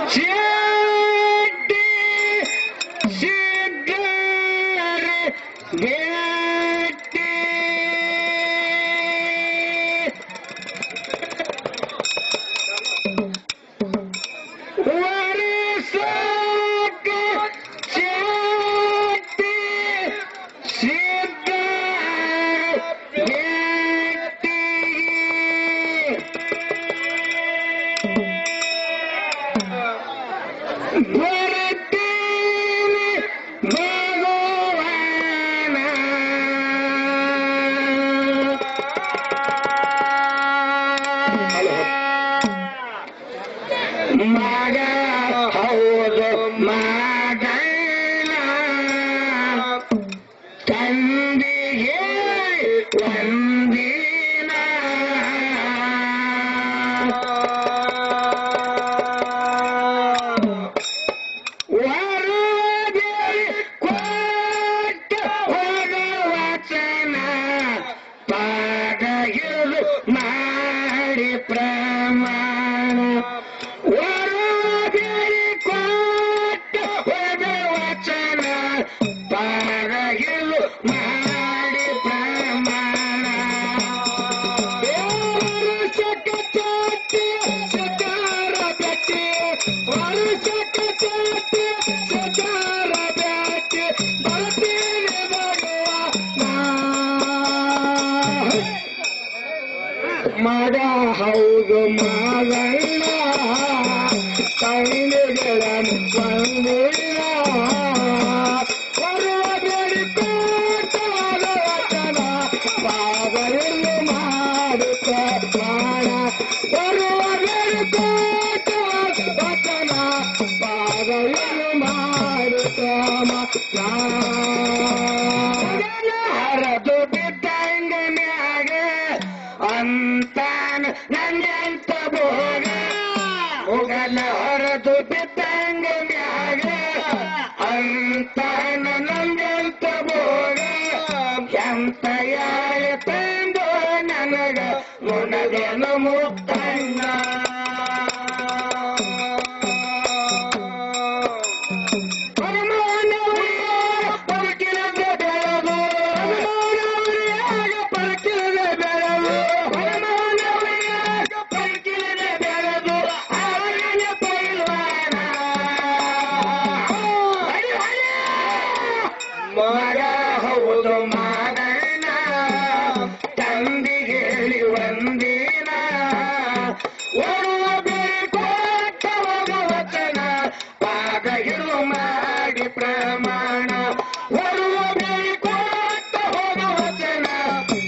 ಶೆಟ್ಟಿ ಸಿದ್ದರ ಭೇಟಿ ವರ್ಷಕ ಶೆಟ್ಟಿ ಸಿದ್ದರ ಭೇಟಿ ಬರ್ತೀನಿ ಭಗವಾನ ಮಗ ಹೌದು ಮಗನ ತಂದೆಗೆ ಒಂದಿನ ವರದೇವಿ ಕೊಟ್ಟ ವಚನ ಪಾದಗಿರು ಮಾಡಿ ಪ್ರಮಾಣ ವರದೇವಿ ಕೊಟ್ಟ ವಚನ ಪಾದಗಿರು ಮಾಡಿ ಪ್ರಮಾಣ ವರ್ಷಕ ಚಾಟಿ ಸಕಾರ ಬೆಟ್ಟಿ ವರ್ಷಕ ಚಾಟಿ ಸಕಾರ ಬೆಟ್ಟಿ ಬರ್ತೀನಿ ಭಗವಾನ ಮಗ ಹೌದು ಮಗಣ್ಣ ತಂದೆಗಳನ್ನು ಬಂದಿಲ್ಲ ಬರುವ ಬೇಡಿ ಕೋಟವಾದ ವಚನ ಪಾದರಿಲು ಮಾಡುತ್ತ ಪ್ರಾಣ ಬರುವ ಬೇಡಿ ಕೋಟವಾದ ವಚನ ಪಾದರಿಲು ಮಾಡುತ್ತ ಹರದು ಬಿದ್ದಂಗ ಮ್ಯಾಗ ಅಂತಾನ ನಂಜಂತ ಭೋಗ ಹೋಗಲ್ಲ ಹೊರದು ಬಿದ್ದಂಗ ಮ್ಯಾಗ ಅಂತಾನ ನಂಜಂತ ಭೋಗ ಎಂತ ಯಾರ ತಂದು ನನಗ ಮುನಗನು ಮುತ್ತಣ್ಣ ಮಗ ಹೌದು ಮಗನ ತಂದಿಗೆ ಹೇಳಿ ಒಂದಿನ ಓಡುವ ಬೇಕೋಟ ವಚನ ಪಾದಗಿರು ಮಾಡಿ ಪ್ರಮಾಣ ಓಡುವ ಬೇಕೋಟ ವಚನ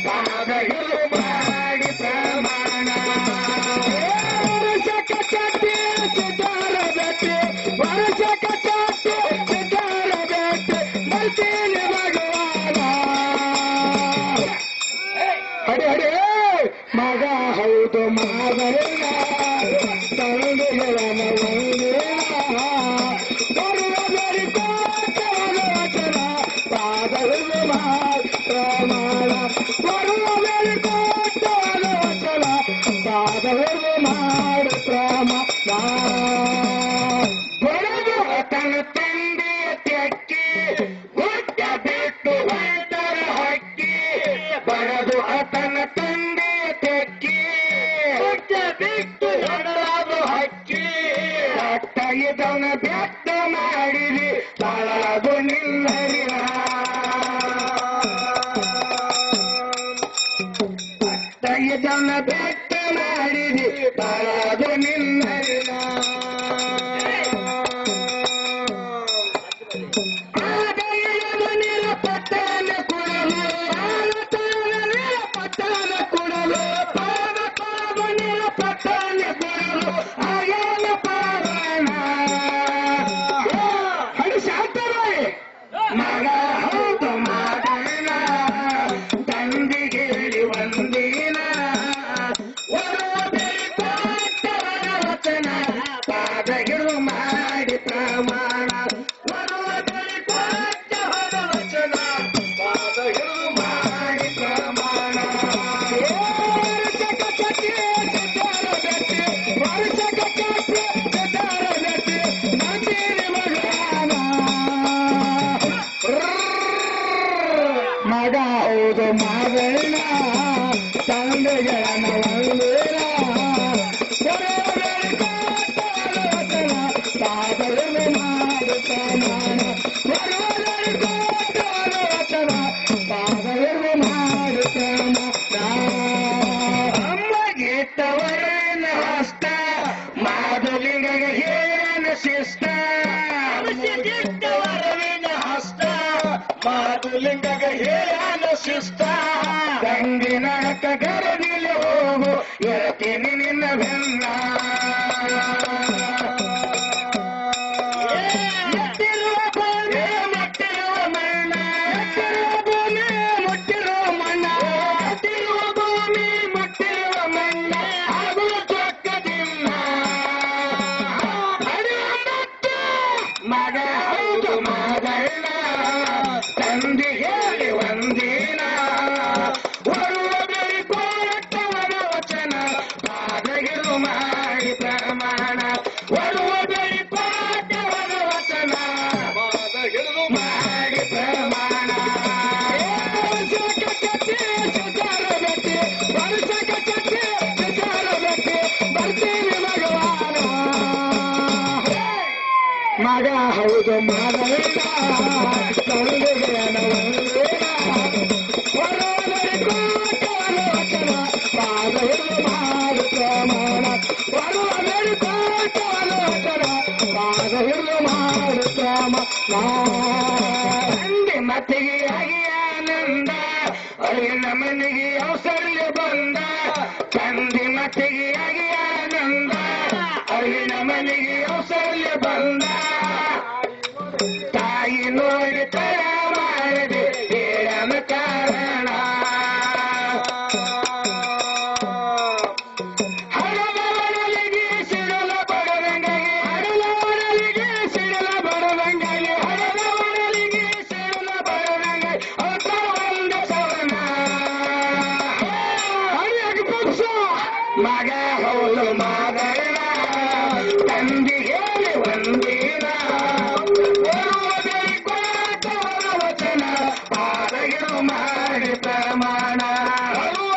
ಪಾದಗಿರು ಮಾಡಿ ಪ್ರಮಾಣ ವರ್ಷಕ ಚಾಟಿ ಸಿದ್ದಾರ ಬೆಟ್ಟಿ ವರ್ಷಕ ಚಾಟಿ ಸಿದ್ದಾರ ಬೆಟ್ಟಿ ಬರ್ತೀನಿ ಭಗವಾನ ಹಡಿ ಹಡಿ ಮಗ ಹೌದು ಮಗನ ತಂದೆಗಳನ್ನು ಒಂದಿನ ಬರುವ ಬೇಡಿ ಕೋಟವಾದ ವಚನ ಪಾದಗಳು ಪ್ರಮಾಣ ಬರುವ ಬೇಡಿ ಕೋಟವಾದ ವಚನ ಪಾದಗಳು ಮಾಡಿ ಪ್ರಮಾಣ ಬಡದು ತನ್ನ ತಂದೆಯ ತೆಕ್ಕಿ ಗುಡ್ಡ ಬಿಟ್ಟು ಹೊಂಟರ ಹಕ್ಕಿ ಬಡದು ಆತನ ತಂದೆ ತೆಕ್ಕಿ ಗುಡ್ಡ ಬಿಟ್ಟು ಹೊರಡದು ಹಕ್ಕಿ ಅಟ್ಟ ಇದನ ಬೆಟ್ಟ ಮಾಡಿರಿ ತಳದು ನಿಲ್ಲರಿನ ಅಟ್ಟ ಇದನ ಬೆಟ್ಟ ಮಾಡಿರಿ ತಳದು ನಿಲ್ಲರಿನ ಪಟ್ಟಣ ಕೊಡಲು ಪಟ್ಟಣ ಕೊಡಲು ಪಾದ ಪಾವನಿರ ಪಟ್ಟಣ ಕೊಡಲು ಆಯನ ಪಾವನ ಹಡಿ ಶಾಂತರಾಯ್ ಮಗ ಶಿಷ್ಟ ವರವಿನ ಹಸ್ತ ಮಾತುಲಿಂಗಗ ಹೇಳ್ಯಾನ ಶಿಷ್ಟ ಗಂಗಿನ ಕಗರದಿಲೆ ಹೋಗು ಇರ್ತೀನಿ ನಿನ್ನ ಬೆನ್ನ ಮಗ ಹೌದು ಮಗನ ಮತ್ತಿಗೆ ಆಗಿ ಆನಂದ ಅರಿನ ಮನೆಗೆ ಅವಸರಲಿ ಬಂದ ತಂದೆ ಮತ್ತಿಗೆ ಆಗಿ ಆನಂದ ಅರಿನ ಮನೆಗೆ ಅವಸರಲಿ ಬಂದ ತಾಯಿ ನೋಡಿ ತರ ಮಾಡದೆ ಹೇಳನ ಕಾರಣ ಹಡಲವರಲಿಗೆ ಸಿಡಲ ಬಡದಂಗಾಗಿ ಹಡಲವರಲಿಗೆ ಸಿಡಲ ಬಡದಂಗಾಗಿ ಹಡಲವರಲಿಗೆ ಸಿಡಲ ಬಡದಂಗಾಗಿ ಅವತ ಒಂದ ಸವನ ಹರಿಯಾಗಿ ಪಕ್ಷ ಮಗ ಹೌದು ಮಗನ ತಂದೆ ಹೇಳಿ ಒಂದಿನ ಮಾಡಿ ಪ್ರಮಾಣ ಮಾಡಿ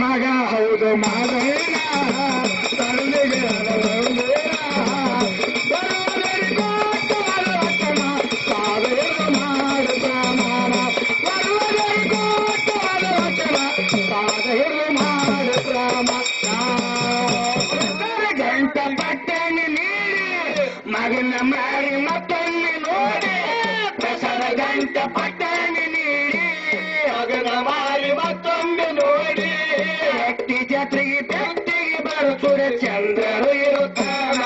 ಮಗ ಹೌದು ಮಗನ ತಂದೆಗೆ ಗಂಟ ಬಟ್ಟೆಯನ್ನು ನೀಡಿ ಮಗನ ಮಾಡಿ ಮತ್ತೊಮ್ಮೆ ನೋಡಿ ಪ್ರಸರ ಗಂಟ ಪಟ್ಟೆಯನ್ನು ನೀಡಿ ಮಗನ ಮಾಡಿ ಮತ್ತೊಮ್ಮೆ ನೋಡಿ ವ್ಯಕ್ತಿ ಜಾತ್ರೆಗೆ ವ್ಯಕ್ತಿಗೆ ಬರುತ್ತದೆ ಚಂದ್ರರು ಇರುತ್ತಾನ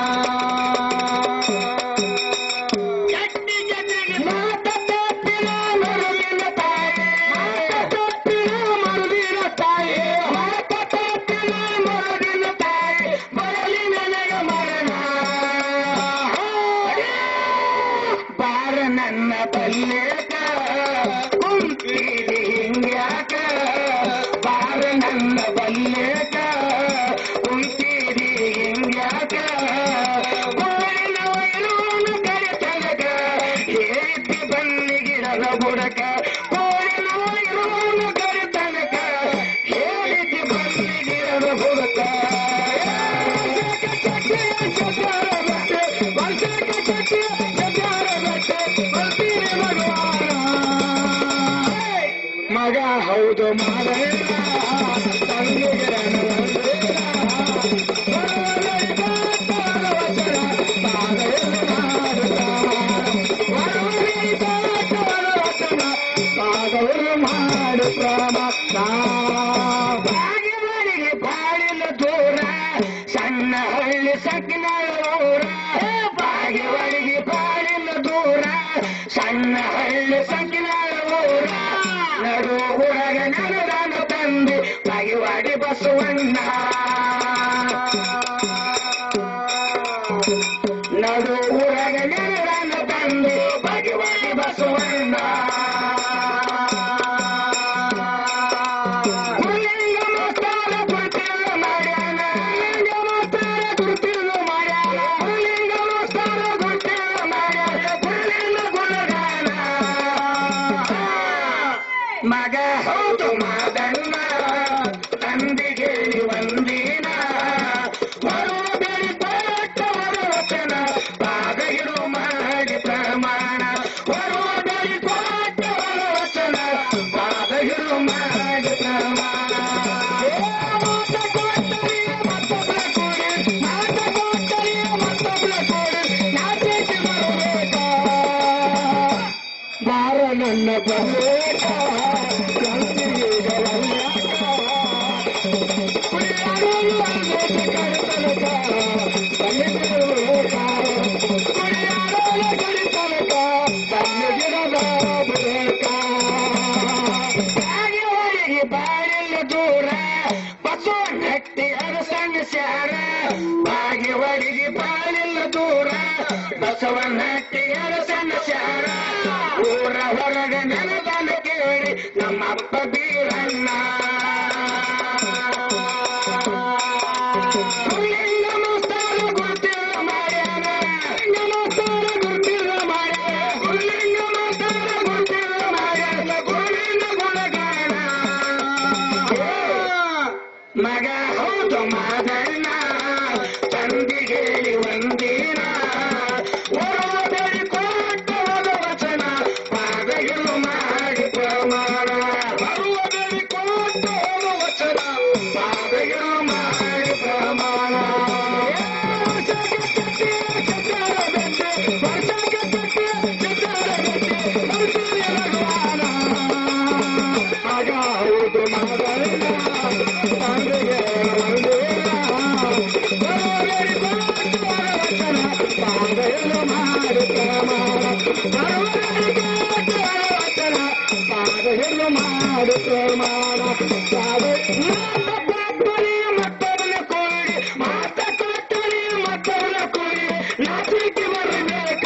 ವ್ಯಕ್ತಿ ಜೊತೆಗೆ ಮಾತ ತಪ್ಪಿನ ಮರುವಿನ ತಾಯಿ ಮಾತ ತಪ್ಪಿನ ಮರುವಿನ ತಾಯಿ ಮಾತ ತಪ್ಪಿನ ಮರುವಿನ ತಾಯಿ ಬರಲಿ ನನಗೆ ಮರಣ ಬಾರ ನನ್ನ ಬಲ್ಲೇಕ ಕುಂತೀರಿ ಹಿಂಗ್ಯಾಕ ಬಾರ ನನ್ನ ಬಲ್ಲೇಕ ಕುಂತೀರಿ ಹಿಂಗ್ಯಾಕ ಕೋಳಿನವನು ಕರೆತನಕ ಹೇಳಿದ್ದಿ ಬನ್ನಿಗಿಡದ ಬುಡಕ ಕೋಳಿನವನು ಕರೆತನಕ ಹೇಳಿದ್ದಿ ಬನ್ನಿಗಿಡದ ಬುಡಕ ಮಗ ಹೌದು ಮಗನ ತಂದೆಗೆ ಮಾಡು ಭಾಗ್ಯವರಿಗೆ ಬಾಳಿನ ದೂರ ಸಣ್ಣ ಹಳ್ಳಿ ಸಕ್ಕಿನೂರ ಭಾಗ್ಯವರಿಗೆ ಬಾಳಿನ ದೂರ ಸಣ್ಣ ಹಳ್ಳಿ ಸಕ್ಕಿನೂರ ನಡು ಹುಡುಗ ನನದಾನ ತಂದೆ ಬಾಗಿವಾಡಿ ಬಸವಣ್ಣ ನಡು ಹುಡುಗ ನನದಾನ ತಂದೆ ಬಾಗಿವಾಡಿ ಬಸವಣ್ಣ ಮಗ ಹೌದು ಮಗನ್ನ ತಂದೆಗೆ ಒಂದಿನ ಬರು ಬೆಳಿ ಕೊಟ್ಟವರು ಬಲ್ಲೇಕ ಬಾಳಿಲ್ಲ ದೂರ ಬಸವನಟ್ಟಿ ಅರಸಂಗ ಸ್ಯಾರ ಬಾಗಿವಡಿಗೆ ಬಾಳಿಲ್ಲ ದೂರ ಬಸವನಟ್ಟಿ ಅರಸಂಗ ಸ್ಯಾರ ಊರ ಹೊರಗೆ ನೆನದನ ಕೇಳಿ ನಮ್ಮಪ್ಪ ಬೀರಣ್ಣ ಮಗ ಹೌದು ಮಾದಣ್ಣ ತಂದಿ ಹೇಳಿ ಒಂದಿನ ಓಡೋದರಿ ಕೊಟ್ಟು ವಚನ ಪಾದಗಳು ಮಾಡಿ ಪ್ರಮಾಣ ಬರುವುದರಿ ಕೊಟ್ಟು ವಚನ ಪಾದಗಳು ಮಾಡಿ ಪ್ರಮಾಣ ಮಗ ಹೌದು ಮಾದಣ್ಣ ಮಾಡು ಪ್ರಮಾಣ ಮತ್ತವನ ಕೂಡಿ ಮಾತ ಕೊಟ್ಟರೆ ಮತ್ತವನ ಕೂಡಿ ನಾಚಿಕೆ ಬರಬೇಕ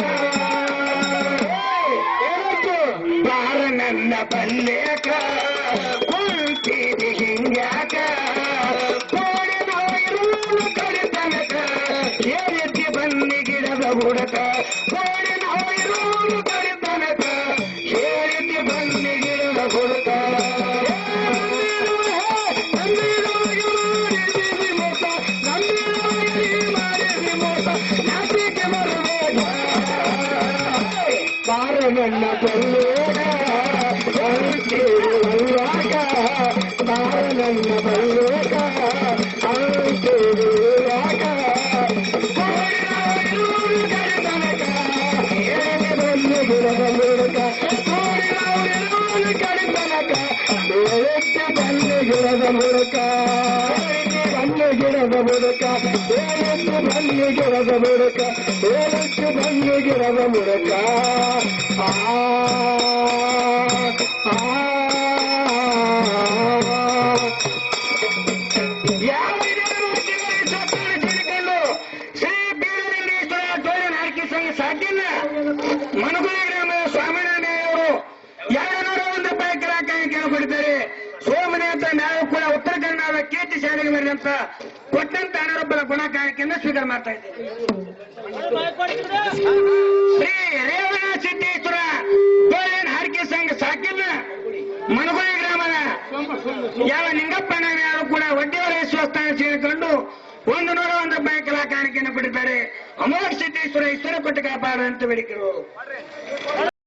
ಬಾರ ನನ್ನ ಬಲ್ಲೇಕ ಕುಂತೀವಿ ಹಿಂಗ್ಯಾಕ ಕೋಡಿ ನೋಯಿರುವುದು ಕಡಿತನಕ ಏರಿಸಿ ಬನ್ನಿ ಗಿಡದ ಹುಡಕ ಕೋಡಿ ನೋಯಿರುವುದು ಕಡಿತನಕ ಏರಿಸಿ ಬನ್ನಿ ಗಿಡದ ಹುಡುಕ ಬಾರ ನನ್ನ ಬಲ್ಲೇಕ ಅಲ್ಲಾಕ ಬಾರ ನನ್ನ ಬಲ್ಲೇಕ ಅಲ್ಲಾಕ ಬನ್ನಿ ಗಿಡದ ಹುಡುಕ ಕಡಿತನಕ ಬನ್ನಿ ಗಿಡದ ಹುಡುಕ ಬನ್ನಿ ಗಿಡದ ಹುಡುಕ ಬನ್ನಿ ಗಿಡದ ಹುಡುಕ ಬನ್ನಿ ಗಿಡದ ಹುಡುಕ ಯಾವ ತಿಳ್ಕೊಂಡು ಶ್ರೀ ಬೀರಲಿಂಗೇಶ್ವರ ಟೋಳನ ಹಾಕಿ ಸಂಘ ಸಾಧ್ಯಲ್ಲ ಮನಗುಳಿ ಗ್ರಾಮದ ಸ್ವಾಮಿನಾರಾಯಣವರು 201 ರೂಪಾಯಿ ಕಿರಾಕಾಯಿ ಕೇಳಿಕೊಡ್ತಾರೆ ಸೋಮನಾಥ ನಾವು ಕೂಡ ಉತ್ತರ ಕನ್ನಡ ಕೀರ್ತಿ ಶಾಲೆಗೆ ಬರೆದಂತ ಕೊಟ್ಟಂತ ಅನರೊಬ್ಬರ ಗುಣಕಾರಕ್ಕೆಂದು ಸ್ವೀಕಾರ ಮಾಡ್ತಾ ಇದ್ದೇವೆ. ಶ್ರೀ ರೇವಣ ಸಿದ್ದೇಶ್ವರ ಟೋಳನ ಹಾರಿಕೆ ಸಂಘ ಸಾಕಿಲ್ಲ ಮನಗುಳಿ ಗ್ರಾಮದ ಯಾವ ನಿಂಗಪ್ಪನ ಯಾರು ಕೂಡ ಒಡ್ಡಿಯವರ ಸ್ವಸ್ಥಾನ ಸೇರಿಕೊಂಡು 101 ರೂಪಾಯಿ ಕಲಾಕಾಣಿಕೆಯನ್ನು ಕೊಟ್ಟಿದ್ದಾರೆ. ಅಮೋಘ ಸಿದ್ದೇಶ್ವರ ಈಶ್ವರ ಕೊಟ್ಟು ಕಾಪಾಡುವಂತ ಬೇಡಿಕೆಗಳು.